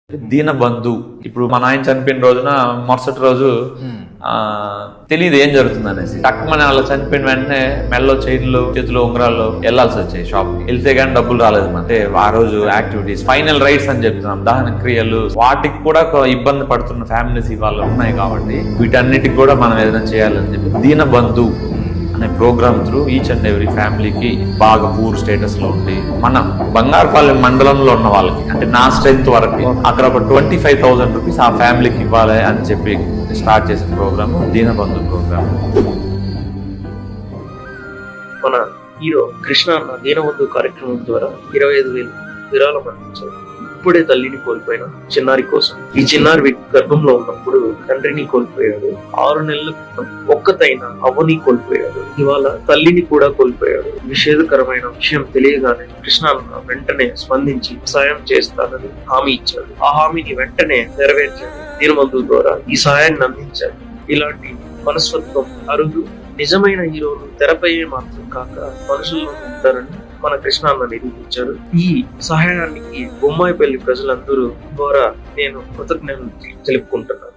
దీనబంధు. ఇప్పుడు మా నాయన చనిపోయిన రోజున మరుసటి రోజు తెలియదు ఏం జరుగుతుంది అనేసి, తక్కువ అలా చనిపోయిన వెంటనే మెల్లో చైన్లు చేతిలో ఉంగరాల్లో వెళ్లాల్సి వచ్చాయి షాప్ కి. వెళ్తే గానీ డబ్బులు రాలేదు. అంటే ఆ రోజు యాక్టివిటీస్ ఫైనల్ రైట్స్ అని చెప్తున్నాం, దహన క్రియలు, వాటికి కూడా ఇబ్బంది పడుతున్న ఫ్యామిలీస్ ఇవాళ ఉన్నాయి. కాబట్టి వీటన్నిటికి కూడా మనం ఏదైనా చేయాలని చెప్పి దీనబంధు అనే program through each and every ఫ్యామిలీకి బాగా పూర్ స్టేటస్ లో ఉండి మన బంగారుపాలెం మండలంలో ఉన్న వాళ్ళకి, అంటే నా స్ట్రెంత్ వరకు అక్కడ ఒక 25,000 రూపీస్ ఆ ఫ్యామిలీకి ఇవ్వాలి అని చెప్పి స్టార్ట్ చేసిన ప్రోగ్రామ్ దీనబంధు ప్రోగ్రామ్. మన హీరో కృష్ణ అన్న దీనబంధు కార్యక్రమం ద్వారా 25,000 విరాళం అందించారు. ఇప్పుడే తల్లిని కోల్పోయిన చిన్నారి కోసం. ఈ చిన్నారి గర్భంలో ఉన్నప్పుడు తండ్రిని కోల్పోయాడు. 6 నెలల క్రితం ఒక్కతైన అవ్వని కోల్పోయాడు. ఇవాళ తల్లిని కూడా కోల్పోయాడు. విషేదకరమైన విషయం తెలియగానే కృష్ణ వెంటనే స్పందించి సాయం చేస్తానని హామీ ఇచ్చాడు. ఆ హామీని వెంటనే నెరవేర్చాడు. దీనబంధు ద్వారా ఈ సాయాన్ని అందించాడు. ఇలాంటి మనస్తత్వం అరుదు. నిజమైన హీరోలు తెరపై మాత్రం కాక మనుషుల్లో ఉంటారని మన కృష్ణ అన్న నిరూపించారు. ఈ సహాయానికి బొమ్మాయిపల్లి ప్రజలందరూ ద్వారా నేను కృతజ్ఞతలు తెలుపుకుంటున్నాను.